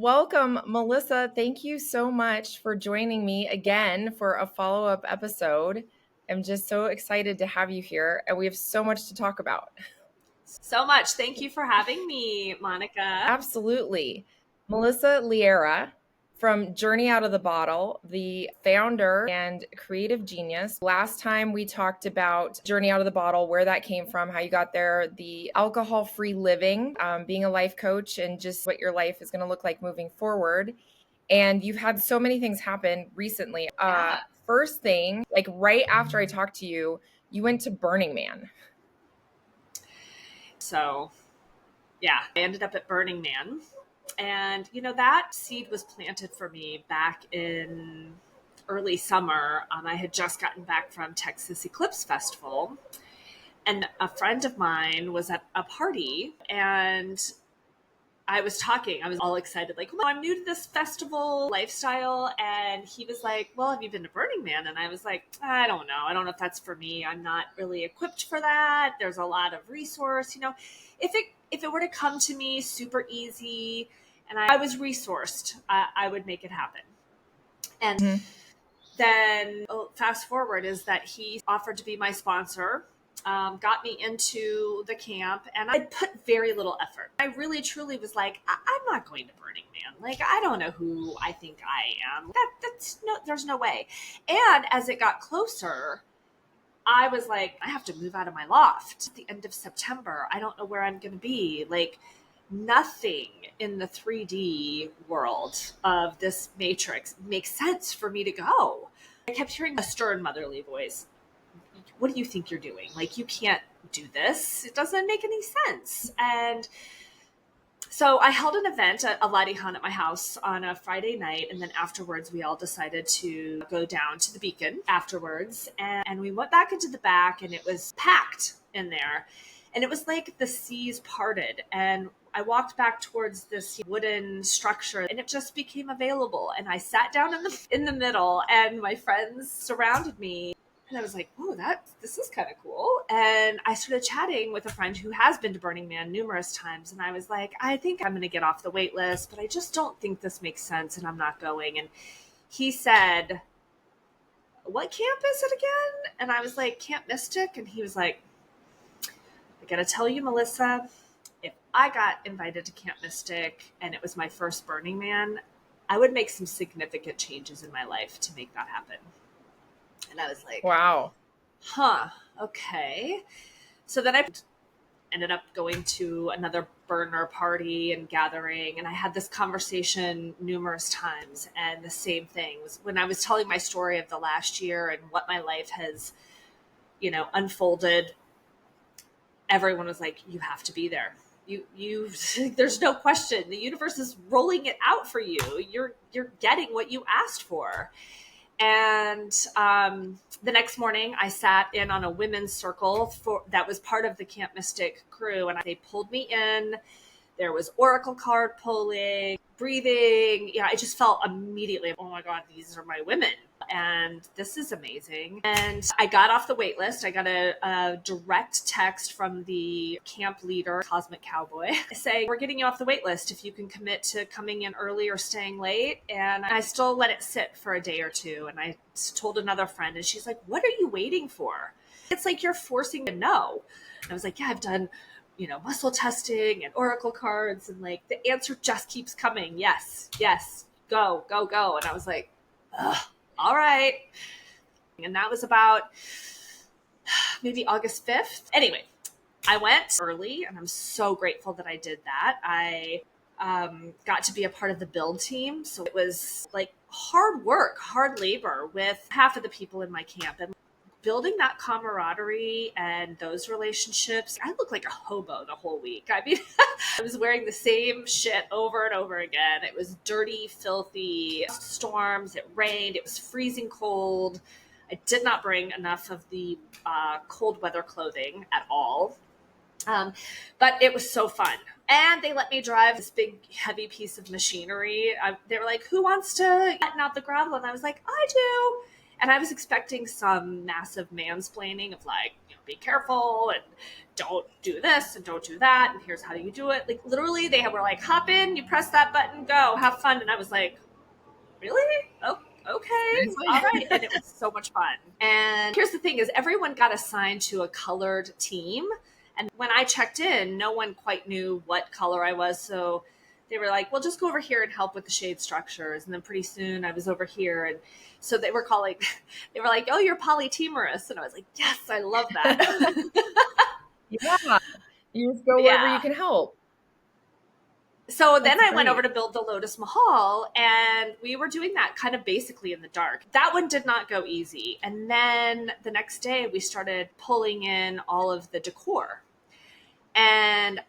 Welcome, Melissa. Thank you so much for joining me again for a follow-up episode. I'm just so excited to have you here, and we have so much to talk about. So much. Thank you for having me, Monica. Absolutely. Melissa LeAira from Journey Out of the Bottle, the founder and creative genius. Last time we talked about Journey Out of the Bottle, where that came from, how you got there, the alcohol-free living, being a life coach, and just what your life is going to look like moving forward. And you've had so many things happen recently. Yeah. First thing, like right after I talked to you, you went to Burning Man. So, yeah, I ended up at Burning Man. And, that seed was planted for me back in early summer. I had just gotten back from Texas Eclipse Festival. And a friend of mine was at a party, and I was all excited, like, well, I'm new to this festival lifestyle. And he was like, well, have you been to Burning Man? And I was like, I don't know. I don't know if that's for me. I'm not really equipped for that. There's a lot of resource, if it were to come to me super easy and I was resourced, I would make it happen. And then fast forward is that he offered to be my sponsor. Got me into the camp, and I put very little effort. I really truly was like, I'm not going to Burning Man. Like, I don't know who I think I am. There's no way. And as it got closer, I was like, I have to move out of my loft at the end of September. I don't know where I'm going to be. Like, nothing in the 3D world of this matrix makes sense for me to go. I kept hearing a stern motherly voice. What do you think you're doing? Like, you can't do this. It doesn't make any sense. And so I held an event, a Ladihan at my house on a Friday night. And then afterwards, we all decided to go down to the Beacon afterwards. And we went back into the back, and it was packed in there. And it was like the seas parted. And I walked back towards this wooden structure, and it just became available. And I sat down in the middle, and my friends surrounded me. And I was like, oh, this is kind of cool. And I started chatting with a friend who has been to Burning Man numerous times. And I was like, I think I'm going to get off the wait list, but I just don't think this makes sense, and I'm not going. And he said, what camp is it again? And I was like, Camp Mystic. And he was like, I got to tell you, Melissa, if I got invited to Camp Mystic and it was my first Burning Man, I would make some significant changes in my life to make that happen. And I was like, wow. Okay. So then I ended up going to another burner party and gathering. And I had this conversation numerous times. And the same thing was when I was telling my story of the last year and what my life has, unfolded. Everyone was like, you have to be there. You there's no question. The universe is rolling it out for you. You're getting what you asked for. And the next morning, I sat in on a women's circle that was part of the Camp Mystic crew, and they pulled me in. There was oracle card pulling, breathing. Yeah, I just felt immediately, oh my God, these are my women. And this is amazing. And I got off the wait list. I got a direct text from the camp leader, Cosmic Cowboy, saying, we're getting you off the wait list if you can commit to coming in early or staying late. And I still let it sit for a day or two. And I told another friend, and she's like, what are you waiting for? It's like you're forcing to know. And I was like, yeah, I've done muscle testing and oracle cards, and like the answer just keeps coming. Yes, go. And I was like, ugh, all right. And that was about maybe August 5th. Anyway, I went early, and I'm so grateful that I did that. I got to be a part of the build team. So it was like hard work, hard labor with half of the people in my camp. And building that camaraderie and those relationships, I looked like a hobo the whole week. I mean, I was wearing the same shit over and over again. It was dirty, filthy, storms, it rained, it was freezing cold. I did not bring enough of the cold weather clothing at all. But it was so fun. And they let me drive this big, heavy piece of machinery. They were like, who wants to flatten out the gravel? And I was like, I do. And I was expecting some massive mansplaining of like, you know, be careful and don't do this and don't do that. And here's how you do it. Like literally they were like, hop in, you press that button, go, have fun. And I was like, really? Oh, okay. All Seriously? right. And it was so much fun. And here's the thing is everyone got assigned to a colored team. And when I checked in, no one quite knew what color I was. So they were like, well, just go over here and help with the shade structures. And then pretty soon I was over here. And so they were calling, they were like, oh, you're polytemerous. And I was like, yes, I love that. Yeah. You just go wherever you Yeah. can help. So then That's I went over great. to build the Lotus Mahal, and we were doing that kind of basically in the dark. That one did not go easy. And then the next day, we started pulling in all of the decor. And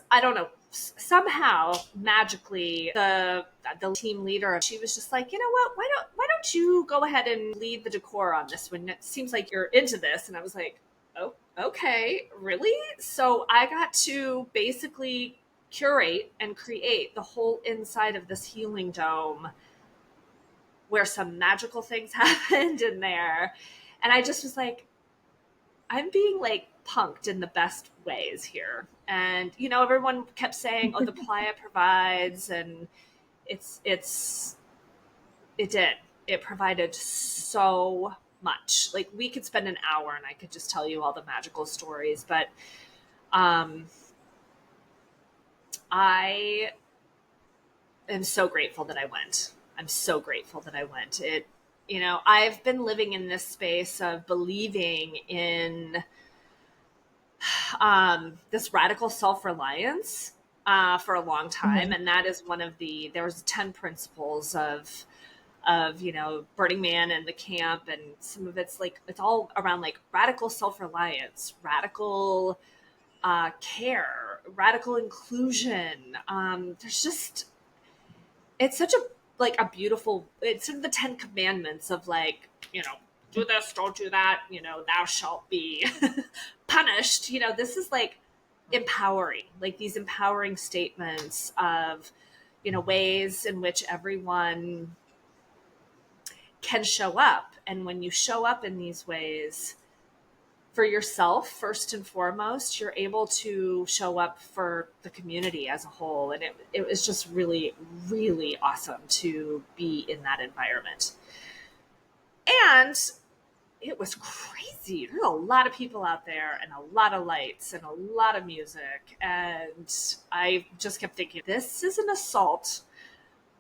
I don't know, somehow magically the team leader, she was just like, you know what, why don't you go ahead and lead the decor on this one? It seems like you're into this. And I was like, oh, okay, really? So I got to basically curate and create the whole inside of this healing dome where some magical things happened in there. And I just was like, I'm being like punked in the best ways here. And you know, everyone kept saying, "Oh, the playa provides," and it's it did. It provided so much. Like we could spend an hour, and I could just tell you all the magical stories. But um, I am so grateful that I went. I'm so grateful that I went. It, you know, I've been living in this space of believing in this radical self-reliance for a long time. Mhm. And that is one of there was 10 principles of, you know, Burning Man and the camp. And some of it's like, it's all around like radical self-reliance, radical care, radical inclusion. There's just, it's such a, like a beautiful, it's sort of the 10 commandments of like, you know, do this, don't do that, you know, thou shalt be punished. You know, this is like empowering, like these empowering statements of, you know, ways in which everyone can show up. And when you show up in these ways for yourself, first and foremost, you're able to show up for the community as a whole. And it was just really, really awesome to be in that environment. And it was crazy. There's a lot of people out there and a lot of lights and a lot of music. And I just kept thinking, this is an assault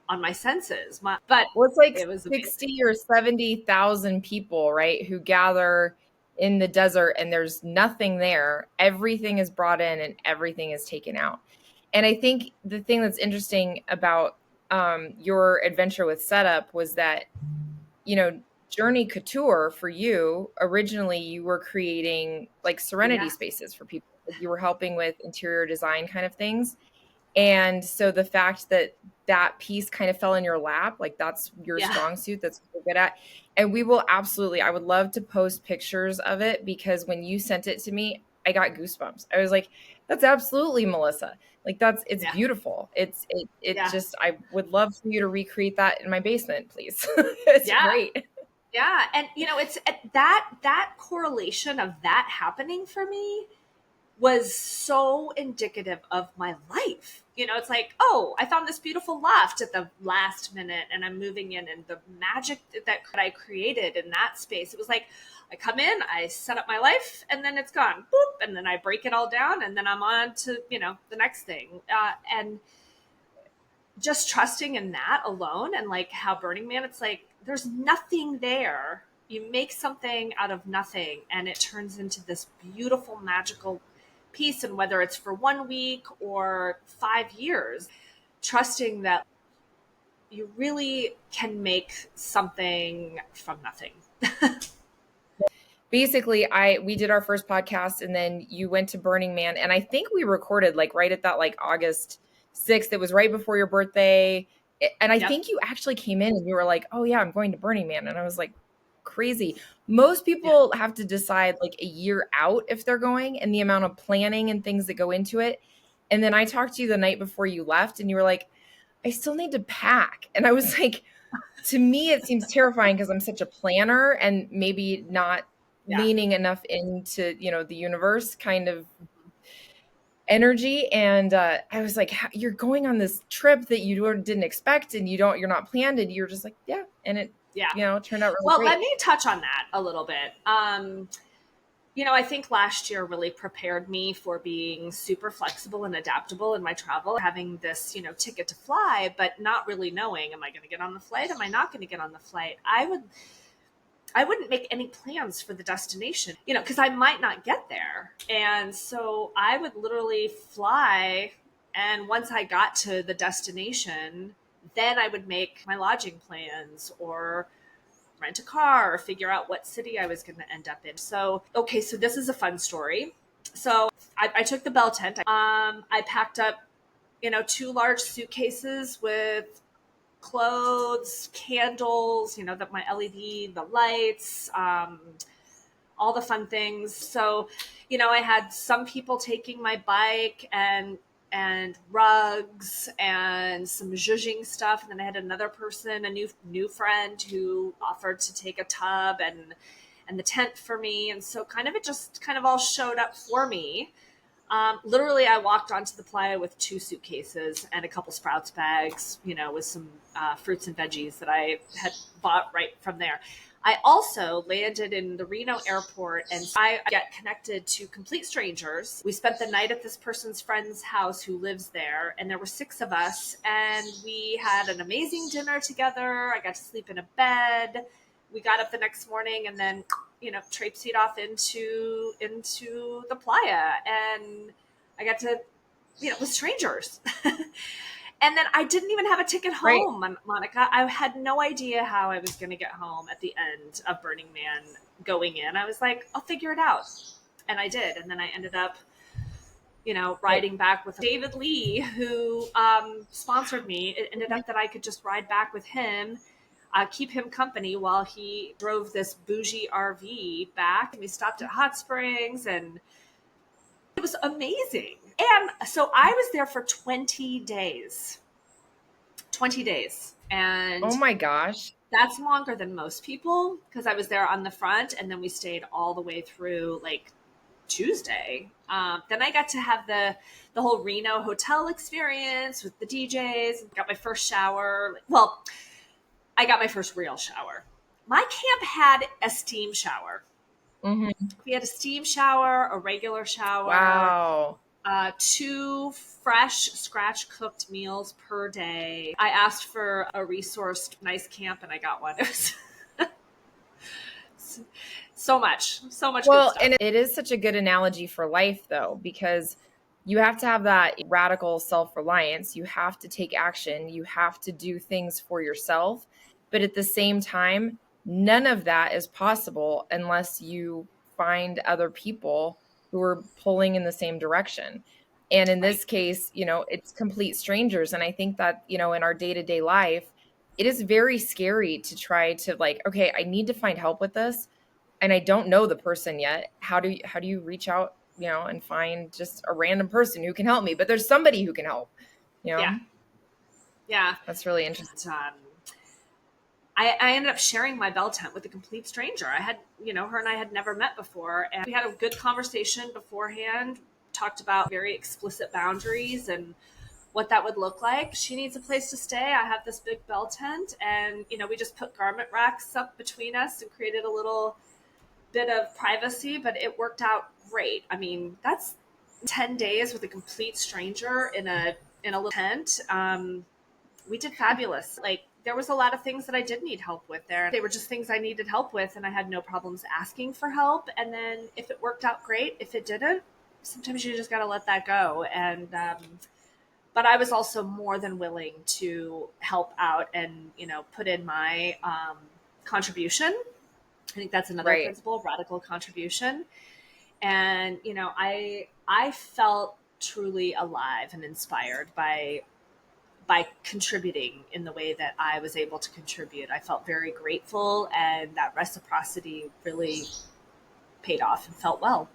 on my senses. But Well, it's like it was amazing. 60 or 70,000 people, right, who gather in the desert and there's nothing there. Everything is brought in and everything is taken out. And I think the thing that's interesting about your adventure with Setup was that, you know, Journey Couture for you, originally you were creating like serenity Yeah. spaces for people. You were helping with interior design kind of things. And so the fact that that piece kind of fell in your lap, like that's your Yeah. strong suit, that's what you're good at. And we will absolutely, I would love to post pictures of it because when you sent it to me, I got goosebumps. I was like, that's absolutely Melissa. Like it's Yeah. beautiful. It Yeah. just, I would love for you to recreate that in my basement, please. It's Yeah. great. Yeah. And you know, it's that correlation of that happening for me was so indicative of my life. You know, it's like, oh, I found this beautiful loft at the last minute and I'm moving in, and the magic that I created in that space. It was like I come in, I set up my life, and then it's gone. Boop, and then I break it all down, and then I'm on to, you know, the next thing. And just trusting in that alone, and like how Burning Man, it's like there's nothing there. You make something out of nothing and it turns into this beautiful magical piece. And whether it's for 1 week or 5 years, trusting that you really can make something from nothing. Basically, we did our first podcast and then you went to Burning Man, and I think we recorded like right at that like August 6th. It was right before your birthday. And I Yep. think you actually came in and you were like, "Oh yeah, I'm going to Burning Man." And I was like, "Crazy." Most Yeah. people have to decide like a year out if they're going, and the amount of planning and things that go into it. And then I talked to you the night before you left and you were like, "I still need to pack." And I was like, to me, it seems terrifying because I'm such a planner and maybe not Yeah. leaning enough into, the universe kind of energy. And I was like, you're going on this trip that you didn't expect and you're not planned. And you're just like, yeah. And it, Yeah. turned out really Well, let great. me touch on that a little bit. I think last year really prepared me for being super flexible and adaptable in my travel, having this, ticket to fly, but not really knowing, am I going to get on the flight? Am I not going to get on the flight? I wouldn't make any plans for the destination, because I might not get there. And so I would literally fly. And once I got to the destination, then I would make my lodging plans or rent a car or figure out what city I was going to end up in. So, okay, so this is a fun story. So I took the bell tent. I packed up, two large suitcases with clothes, candles, my LED, the lights, all the fun things. So, I had some people taking my bike and rugs and some zhuzhing stuff, and then I had another person, a new friend, who offered to take a tub and the tent for me. And so it just kind of all showed up for me. Literally, I walked onto the playa with 2 suitcases and a couple Sprouts bags, with some fruits and veggies that I had bought right from there. I also landed in the Reno airport and I get connected to complete strangers. We spent the night at this person's friend's house who lives there, and there were 6 of us, and we had an amazing dinner together. I got to sleep in a bed. We got up the next morning and then traipsed off into the playa, and I got to with strangers. And then I didn't even have a ticket Right. home, Monica. I had no idea how I was going to get home at the end of Burning Man. Going in, I was like, I'll figure it out, and I did. And then I ended up riding back with David Lee, who sponsored me. It ended up that I could just ride back with him, keep him company while he drove this bougie RV back. We stopped at hot springs, and it was amazing. And so I was there for 20 days. 20 days. Oh And my gosh. that's longer than most people because I was there on the front, and then we stayed all the way through like Tuesday. Then I got to have the whole Reno hotel experience with the DJs. Got my first shower. Well, I got my first real shower. My camp had a steam shower. Hmm. We had a steam shower, a regular shower, Wow. 2 fresh scratch cooked meals per day. I asked for a resourced nice camp and I got one. It was so much good Well, and stuff. it is such a good analogy for life, though, because you have to have that radical self reliance. You have to take action. You have to do things for yourself. But at the same time, none of that is possible unless you find other people who are pulling in the same direction. And in Right. this case, it's complete strangers. And I think that, in our day to day life, it is very scary to try to like, okay, I need to find help with this and I don't know the person yet. How do you reach out, and find just a random person who can help me? But there's somebody who can help, you Yeah. know? Yeah. That's really interesting. I ended up sharing my bell tent with a complete stranger. I had, her and I had never met before. And we had a good conversation beforehand, talked about very explicit boundaries and what that would look like. She needs a place to stay. I have this big bell tent. And, we just put garment racks up between us and created a little bit of privacy, but it worked out great. I mean, that's 10 days with a complete stranger in a little tent. We did fabulous. Like, there was a lot of things that I did need help with there. They were just things I needed help with, and I had no problems asking for help. And then if it worked out, great. If it didn't, sometimes you just got to let that go. And but I was also more than willing to help out and put in my contribution. I think that's another Right. principle: radical contribution. And I felt truly alive and inspired by contributing in the way that I was able to contribute. I felt very grateful, and that reciprocity really paid off and felt well.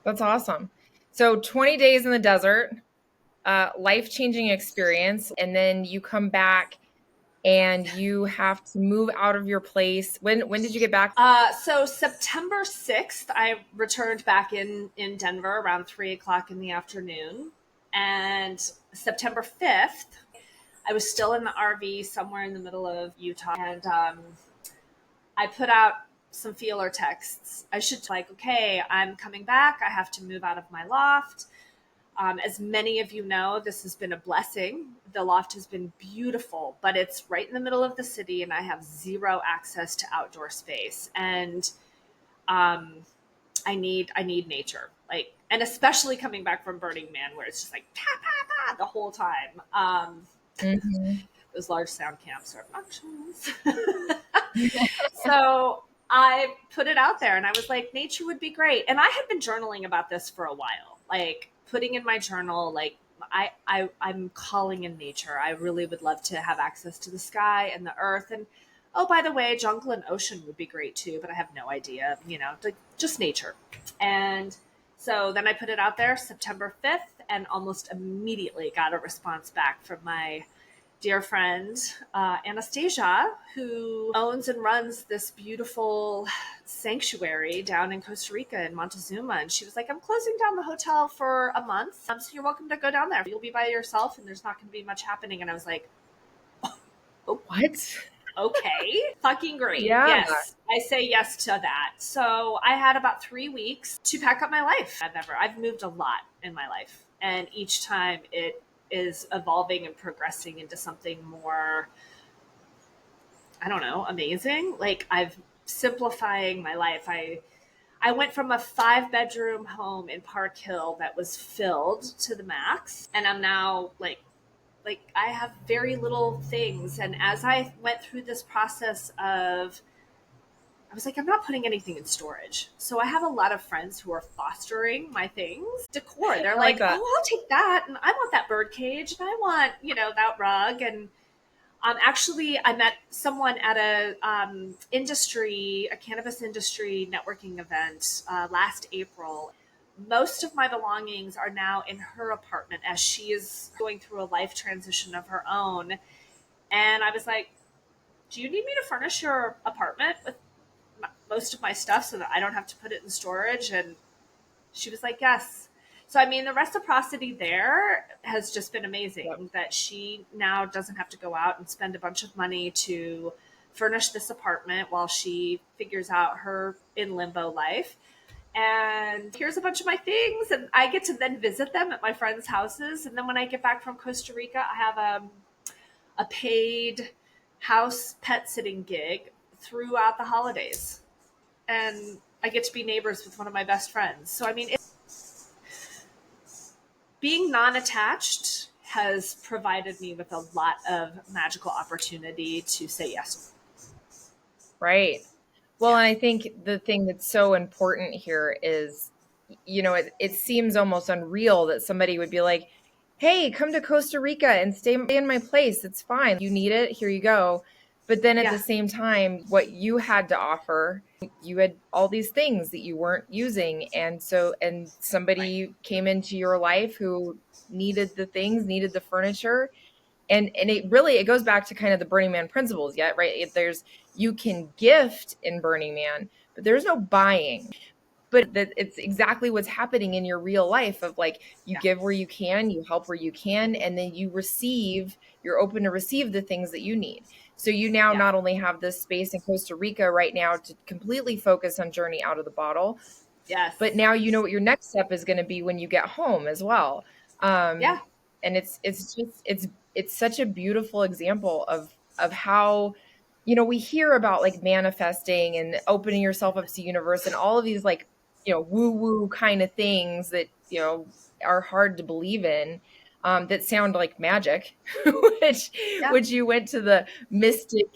That's awesome. So 20 days in the desert, life-changing experience, and then you come back and you have to move out of your place. When did you get back? So September 6th, I returned back in Denver around 3 o'clock in the afternoon. And September 5th, I was still in the RV somewhere in the middle of Utah. And I put out some feeler texts. I should like, okay, I'm coming back. I have to move out of my loft. As many of you know, this has been a blessing. The loft has been beautiful, but it's right in the middle of the city, and I have zero access to outdoor space. And um, I need nature, like, and especially coming back from Burning Man, where it's just like pa pa pa the whole time. Mhm. Those large sound camps are obnoxious. So I put it out there and I was like, nature would be great. And I had been journaling about this for a while, like putting in my journal, like I'm calling in nature. I really would love to have access to the sky and the earth. And oh, by the way, jungle and ocean would be great too, but I have no idea, like just nature. And so then I put it out there September 5th and almost immediately got a response back from my dear friend, Anastasia, who owns and runs this beautiful sanctuary down in Costa Rica in Montezuma. And she was like, I'm closing down the hotel for a month. So you're welcome to go down there. You'll be by yourself and there's not going to be much happening. And I was like, oh, What? okay, fucking great. Yeah. Yes, I say yes to that. So I had about 3 weeks to pack up my life. I've moved a lot in my life, and each time it is evolving and progressing into something more, I don't know, amazing. Like I've simplifying my life. I went from a 5-bedroom home in Park Hill that was filled to the max, and I'm now like I have very little things. And as I went through this process of, I was like, I'm not putting anything in storage. So I have a lot of friends who are fostering my things. Decor. They're I like like, that. oh, I'll take that. And I want that bird cage. And I want, that rug. And actually, I met someone at a cannabis industry networking event last April. Most of my belongings are now in her apartment as she is going through a life transition of her own. And I was like, do you need me to furnish your apartment with most of my stuff so that I don't have to put it in storage? And she was like, yes. So, I mean, the reciprocity there has just been Yep. amazing, that she now doesn't have to go out and spend a bunch of money to furnish this apartment while she figures out her in limbo life. And here's a bunch of my things, and I get to then visit them at my friends' houses. And then when I get back from Costa Rica, I have a paid house pet sitting gig throughout the holidays. And I get to be neighbors with one of my best friends. So, I mean, being non-attached has provided me with a lot of magical opportunity to say yes. Right. Well, Yeah. and I think the thing that's so important here is, it seems almost unreal that somebody would be like, hey, come to Costa Rica and stay in my place. It's fine. You need it. Here you go. But then at the Yeah. same time, what you had to offer, you had all these things that you weren't using. And Right. somebody came into your life who needed the things, needed the furniture, and it goes back to kind of the Burning Man principles, yet, right? There's, you can gift in Burning Man, but there's no buying. But that it's exactly what's happening in your real life of like, you Yeah. give where you can, you help where you can, and then you're open to receive the things that you need. So you now Yeah. not only have this space in Costa Rica right now to completely focus on Journey Out of the Bottle, but Yes. now you know what your next step is going to be when you get home as well. Yeah. And it's such a beautiful example of how, we hear about like manifesting and opening yourself up to the universe and all of these like, woo woo kind of things that, are hard to believe in, that sound like magic, which Yeah. which you went to the mystic,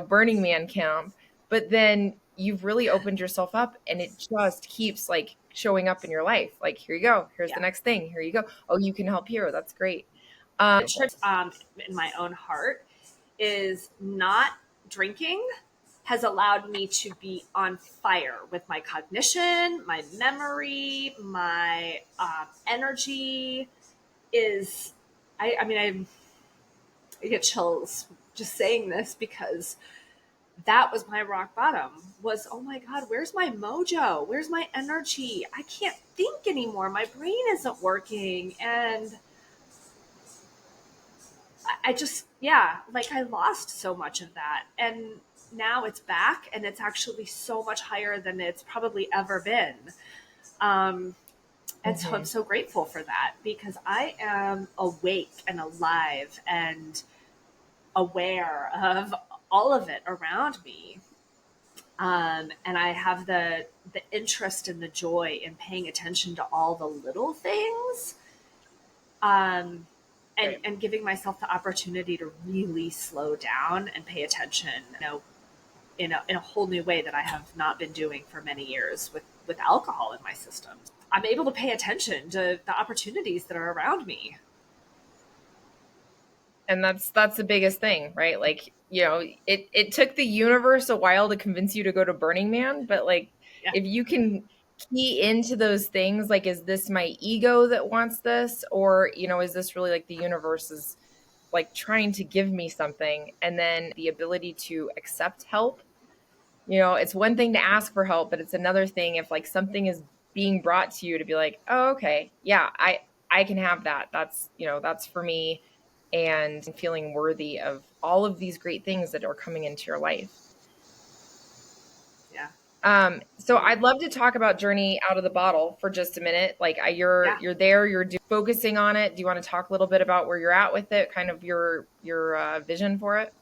Burning Man camp, but then you've really opened yourself up and it just keeps like showing up in your life. Like, here you go. Here's the Yeah. next thing. Here you go. Oh, you can help here. That's great. The trips in my own heart is not drinking has allowed me to be on fire with my cognition, my memory, my energy is, I mean, I get chills just saying this because that was my rock bottom was, oh my God, where's my mojo? Where's my energy? I can't think anymore. My brain isn't working. And I just, yeah, like I lost so much of that. And now it's back and it's actually so much higher than it's probably ever been. Um, and so I'm Mm-hmm. so grateful for that because I am awake and alive and aware of all of it around me. And I have the interest and the joy in paying attention to all the little things, um, Right. and giving myself the opportunity to really slow down and pay attention, in a whole new way that I have not been doing for many years with alcohol in my system. I'm able to pay attention to the opportunities that are around me. And that's the biggest thing, right? Like, it took the universe a while to convince you to go to Burning Man, but like Yeah, if you can key into those things, like, is this my ego that wants this, or is this really like the universe is like trying to give me something? And then the ability to accept help. It's one thing to ask for help, but it's another thing if like something is being brought to you to be like, oh, okay, yeah, I can have that. That's for me, and feeling worthy of all of these great things that are coming into your life. yeah, So I'd love to talk about Journey Out of the Bottle for just a minute. Like, yeah. you're there, focusing on it. Do you want to talk a little bit about where you're at with it, kind of your vision for it?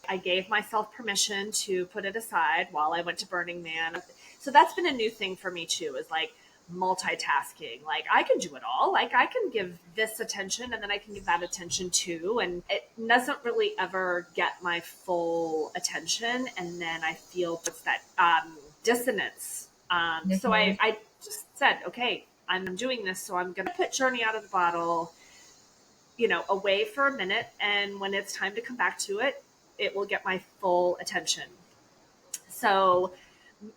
I gave myself permission to put it aside while I went to Burning Man. So that's been a new thing for me too, is like multitasking. Like I can do it all. Like I can give this attention and then I can give that attention too. And it doesn't really ever get my full attention. And then I feel just that dissonance. So Hmm. I just said, okay, I'm doing this. So I'm going to put Journey out of the bottle, away for a minute. And when it's time to come back to it, it will get my full attention. So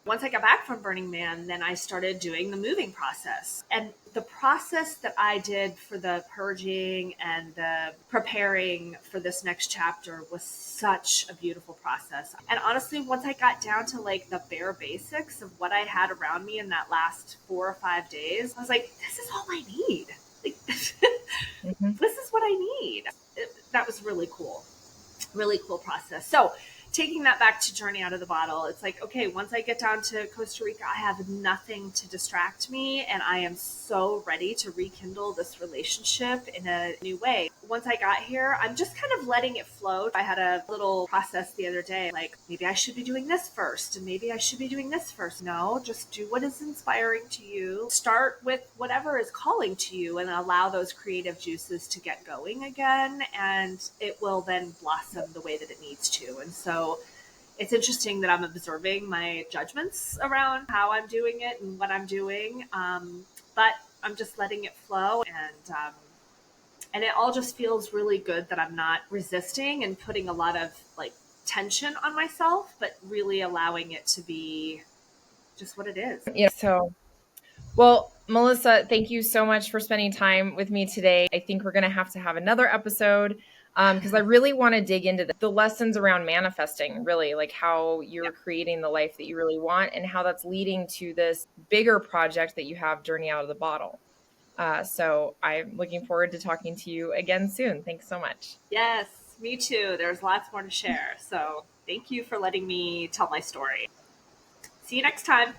once I got back from Burning Man, then I started doing the moving process. And the process that I did for the purging and the preparing for this next chapter was such a beautiful process. And honestly, once I got down to like the bare basics of what I had around me in that last 4 or 5 days, I was like, this is all I need. Like, Hmm. this is what I need. That was really cool process. So taking that back to Journey Out of the Bottle, it's like, okay, once I get down to Costa Rica, I have nothing to distract me. And I am so ready to rekindle this relationship in a new way. Once I got here, I'm just kind of letting it flow. I had a little process the other day, like maybe I should be doing this first and maybe I should be doing this first. No, just do what is inspiring to you. Start with whatever is calling to you and allow those creative juices to get going again. And it will then blossom the way that it needs to. And so it's interesting that I'm observing my judgments around how I'm doing it and what I'm doing. But I'm just letting it flow, and it all just feels really good that I'm not resisting and putting a lot of like tension on myself, but really allowing it to be just what it is. So, well, Melissa, thank you so much for spending time with me today. I think we're going to have another episode, because I really want to dig into the lessons around manifesting, really, like how Yeah. you're creating the life that you really want and how that's leading to this bigger project that you have, Journey Out of the Bottle. So I'm looking forward to talking to you again soon. Thanks so much. Yes, me too. There's lots more to share. So thank you for letting me tell my story. See you next time.